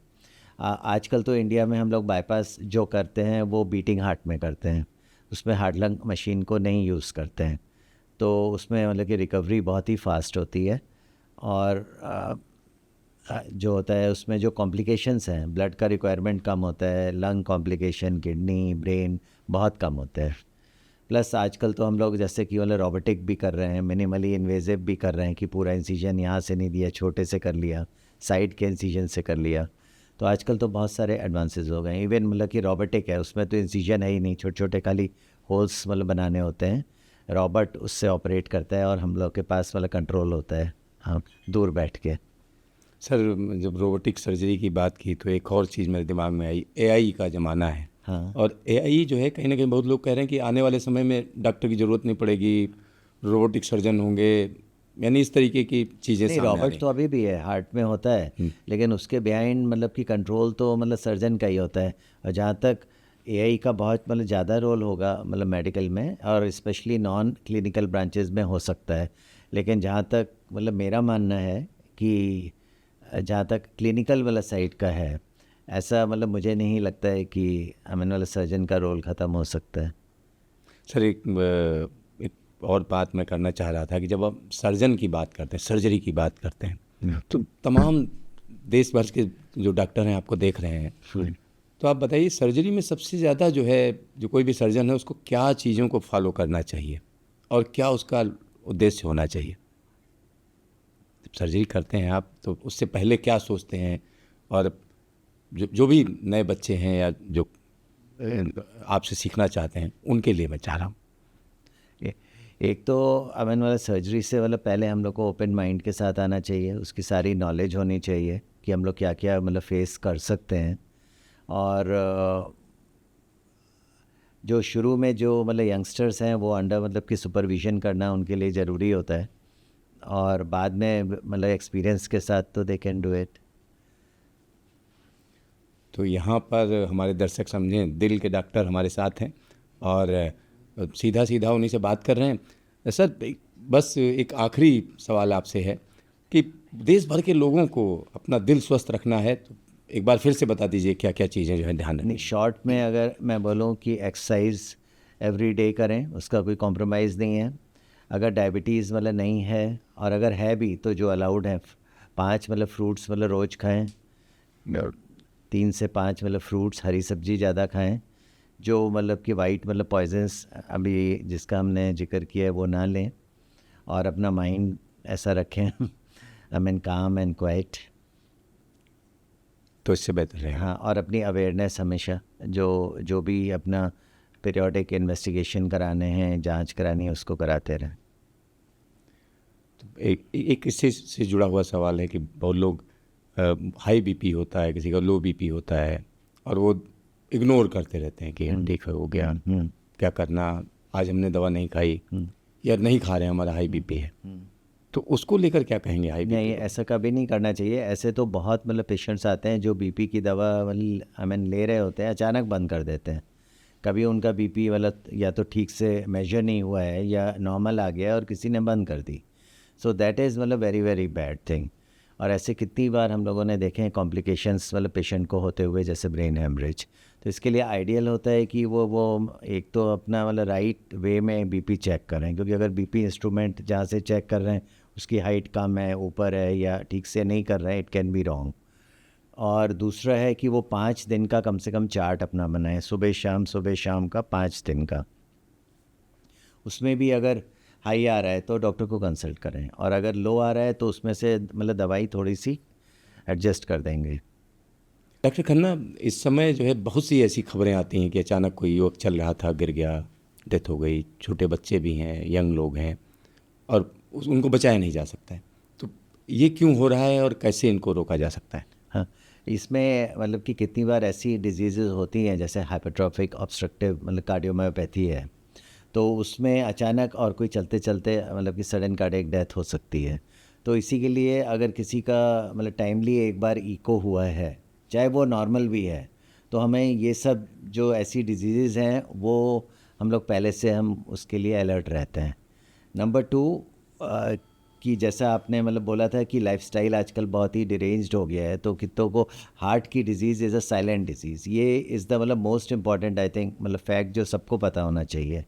आजकल तो इंडिया में हम लोग बाईपास जो करते हैं वो बीटिंग हार्ट में करते हैं, उसमें हार्ट लंग मशीन को नहीं यूज़ करते हैं। तो उसमें मतलब कि रिकवरी बहुत ही फास्ट होती है। और जो होता है उसमें जो कॉम्प्लिकेशंस हैं, ब्लड का रिक्वायरमेंट कम होता है, लंग कॉम्प्लिकेशन, किडनी, ब्रेन बहुत कम होते हैं। प्लस आजकल तो हम लोग जैसे कि वाला रोबोटिक भी कर रहे हैं, मिनिमली इन्वेजिव भी कर रहे हैं कि पूरा इंसिजन यहाँ से नहीं दिया, छोटे से कर लिया, साइड के इंसिजन से कर लिया। तो आजकल तो बहुत सारे एडवांसेस हो गए हैं। इवन मतलब कि रोबोटिक है, उसमें तो इंसिजन है ही नहीं, छोटे छोटे खाली होल्स मतलब बनाने होते हैं। रॉबर्ट उससे ऑपरेट करता है और हम लोग के पास वाला कंट्रोल होता है, हाँ, दूर बैठ के। सर, जब रोबोटिक सर्जरी की बात की तो एक और चीज़ मेरे दिमाग में आई, एआई का ज़माना है। हाँ, और एआई जो है कहीं ना कहीं बहुत लोग कह रहे हैं कि आने वाले समय में डॉक्टर की ज़रूरत नहीं पड़ेगी, रोबोटिक सर्जन होंगे, यानी इस तरीके की चीज़ें नहीं, सामने आ रॉबर्ट रही तो अभी भी है, हार्ट में होता है, हैं। लेकिन उसके बिहाइंड मतलब कि कंट्रोल तो मतलब सर्जन का ही होता है। और जहाँ तक एआई का बहुत मतलब ज़्यादा रोल होगा मतलब मेडिकल में, और स्पेशली नॉन क्लिनिकल ब्रांचेस में हो सकता है। लेकिन जहाँ तक मतलब मेरा मानना है कि जहाँ तक क्लिनिकल वाला साइड का है, ऐसा मतलब मुझे नहीं लगता है कि अमेन वाला सर्जन का रोल ख़त्म हो सकता है। सर, एक और बात मैं करना चाह रहा था कि जब आप सर्जन की बात करते हैं, सर्जरी की बात करते हैं, तो तमाम देश भर के जो डॉक्टर हैं आपको देख रहे हैं। तो आप बताइए, सर्जरी में सबसे ज़्यादा जो है, जो कोई भी सर्जन है उसको क्या चीज़ों को फॉलो करना चाहिए और क्या उसका उद्देश्य होना चाहिए? जब सर्जरी करते हैं आप तो उससे पहले क्या सोचते हैं? और जो भी नए बच्चे हैं या जो आपसे सीखना चाहते हैं उनके लिए मैं चाह रहा हूँ। ए- एक तो अमन वाला सर्जरी से मतलब पहले हम लोग को ओपन माइंड के साथ आना चाहिए, उसकी सारी नॉलेज होनी चाहिए कि हम लोग क्या क्या मतलब फेस कर सकते हैं। और जो शुरू में जो मतलब यंगस्टर्स हैं वो अंडर मतलब कि सुपरविज़न करना उनके लिए ज़रूरी होता है, और बाद में मतलब एक्सपीरियंस के साथ तो दे कैन डू इट। तो यहाँ पर हमारे दर्शक समझें, दिल के डॉक्टर हमारे साथ हैं और सीधा सीधा उन्हीं से बात कर रहे हैं। सर, बस एक आखिरी सवाल आपसे है कि देश भर के लोगों को अपना दिल स्वस्थ रखना है तो एक बार फिर से बता दीजिए क्या क्या चीज़ें जो है ध्यान नहीं, रखनी है। शॉर्ट में अगर मैं बोलूँ कि एक्सरसाइज एवरी डे करें, उसका कोई कॉम्प्रोमाइज़ नहीं है। अगर डायबिटीज़ मतलब नहीं है, और अगर है भी तो जो अलाउड है, 5 मतलब फ्रूट्स मतलब रोज़ खाएं, 3 से 5 मतलब फ्रूट्स, हरी सब्जी ज़्यादा खाएं। जो मतलब कि वाइट मतलब पॉइजन्स अभी जिसका हमने जिक्र किया है वो ना लें, और अपना माइंड ऐसा रखें आई मीन काम एंड क्वाइट। तो इससे बेहतर रहेगा। हाँ, और अपनी अवेयरनेस हमेशा जो जो भी अपना पीरियोडिक इन्वेस्टिगेशन कराने हैं, जांच करानी है, उसको कराते रहें। एक एक इससे से जुड़ा हुआ सवाल है कि बहुत लोग हाई बीपी होता है, किसी का लो बीपी होता है और वो इग्नोर करते रहते हैं कि ठीक है, हो गया, क्या करना, आज हमने दवा नहीं खाई या नहीं खा रहे हैं, हमारा हाई बीपी है। तो उसको लेकर क्या कहेंगे हाई बीपी नहीं, को? ऐसा कभी नहीं करना चाहिए। ऐसे तो बहुत मतलब पेशेंट्स आते हैं जो बीपी की दवा मतलब आई मीन ले रहे होते हैं, अचानक बंद कर देते हैं। कभी उनका बीपी वाला या तो ठीक से मेजर नहीं हुआ है या नॉर्मल आ गया और किसी ने बंद कर दी। सो दैट इज़ मतलब वेरी वेरी बैड थिंग। और ऐसे कितनी बार हम लोगों ने देखे हैं कॉम्प्लिकेशंस मतलब पेशेंट को होते हुए, जैसे ब्रेन हेमरेज। तो इसके लिए आइडियल होता है कि वो एक तो अपना मतलब राइट वे में बीपी चेक करें, क्योंकि अगर बीपी इंस्ट्रूमेंट जहाँ से चेक कर रहे हैं उसकी हाइट कम है, ऊपर है, या ठीक से नहीं कर रहे हैं, इट कैन बी रॉन्ग। और दूसरा है कि वो 5 दिन का कम से कम चार्ट अपना बनाएं, सुबह शाम का 5 दिन का। उसमें भी अगर हाई आ रहा है तो डॉक्टर को कंसल्ट करें, और अगर लो आ रहा है तो उसमें से मतलब दवाई थोड़ी सी एडजस्ट कर देंगे। डॉक्टर खन्ना, इस समय जो है बहुत सी ऐसी खबरें आती हैं कि अचानक कोई युवक चल रहा था, गिर गया, डेथ हो गई, छोटे बच्चे भी हैं, यंग लोग हैं और उनको बचाया नहीं जा सकता है। तो ये क्यों हो रहा है और कैसे इनको रोका जा सकता है? हाँ, इसमें मतलब कि कितनी बार ऐसी डिजीज़ेज़ होती हैं जैसे हाइपरट्रॉफिक ऑब्स्ट्रक्टिव मतलब कार्डियोमायोपैथी है, तो उसमें अचानक और कोई चलते चलते मतलब कि सडन कार्डियक डेथ हो सकती है। तो इसी के लिए अगर किसी का मतलब टाइमली एक बार इको हुआ है, चाहे वो नॉर्मल भी है, तो हमें ये सब जो ऐसी डिजीज़ हैं वो हम लोग पहले से हम उसके लिए अलर्ट रहते हैं। नंबर 2 कि जैसा आपने मतलब बोला था कि लाइफस्टाइल आजकल बहुत ही डिरेंज्ड हो गया है, तो कितनों को हार्ट की disease is a silent disease. ये इज़ द मतलब मोस्ट इम्पॉर्टेंट आई थिंक मतलब फैक्ट जो सबको पता होना चाहिए।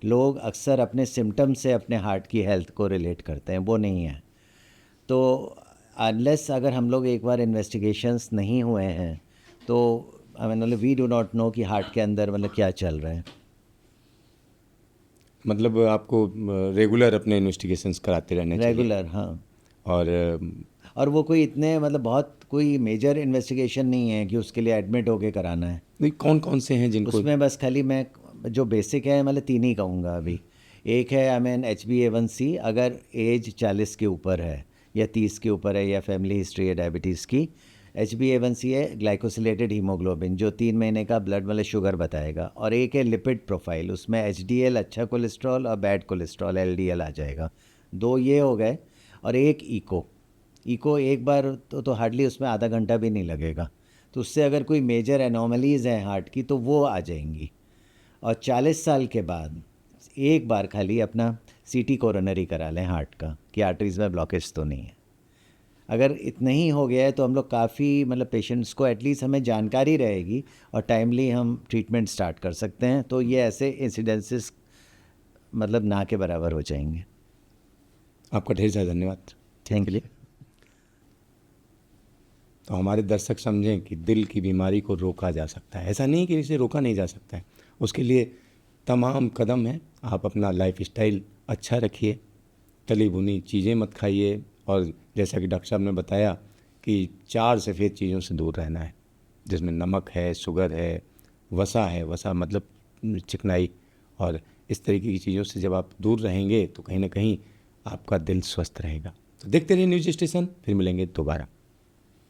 लोग अक्सर अपने सिम्टम से अपने हार्ट की हेल्थ को रिलेट करते हैं, वो नहीं है। तो अनलेस अगर हम लोग एक बार इन्वेस्टिगेशंस नहीं हुए हैं तो आई मीन मतलब वी डू नॉट नो कि हार्ट के अंदर मतलब क्या चल रहा है। मतलब आपको रेगुलर अपने इन्वेस्टिगेशंस कराते रहने चाहिए। रेगुलर, हाँ। और और वो कोई इतने मतलब बहुत कोई मेजर इन्वेस्टिगेशन नहीं है कि उसके लिए एडमिट होके कराना है। नहीं, कौन कौन से हैं जिनको? उसमें बस खाली मैं जो बेसिक है मतलब 3 ही कहूँगा अभी। एक है आई मीन HbA1c, अगर एज 40 के ऊपर है या 30 के ऊपर है या फैमिली हिस्ट्री है डायबिटीज़ की। HbA1c है ग्लाइकोसिलेटेड हीमोग्लोबिन, जो 3 महीने का ब्लड मतलब शुगर बताएगा। और एक है लिपिड प्रोफाइल, उसमें HDL अच्छा कोलेस्ट्रॉल और बैड कोलेस्ट्रॉल LDL आ जाएगा। 2 ये हो गए। और एक इको एक बार तो हार्डली उसमें आधा घंटा भी नहीं लगेगा। तो उससे अगर कोई मेजर एनोमलीज़ हैं हार्ट की तो वो आ जाएंगी। और 40 साल के बाद एक बार खाली अपना CT कोरोनरी करा लें हार्ट का कि आर्टरीज़ में ब्लॉकेज तो नहीं है। अगर इतना ही हो गया है तो हम लोग काफ़ी मतलब पेशेंट्स को एटलीस्ट हमें जानकारी रहेगी और टाइमली हम ट्रीटमेंट स्टार्ट कर सकते हैं। तो ये ऐसे इंसिडेंसेस मतलब ना के बराबर हो जाएंगे। आपका ढेर सारा धन्यवाद। Thank you. तो हमारे दर्शक समझें कि दिल की बीमारी को रोका जा सकता है। ऐसा नहीं कि इसे रोका नहीं जा सकता है, उसके लिए तमाम कदम हैं। आप अपना लाइफस्टाइल अच्छा रखिए, तली भुनी चीज़ें मत खाइए, और जैसा कि डॉक्टर साहब ने बताया कि 4 सफ़ेद चीज़ों से दूर रहना है, जिसमें नमक है, शुगर है, वसा मतलब चिकनाई, और इस तरीके की चीज़ों से जब आप दूर रहेंगे तो कहीं ना कहीं आपका दिल स्वस्थ रहेगा। तो देखते रहिए न्यूज़ स्टेशन, फिर मिलेंगे दोबारा।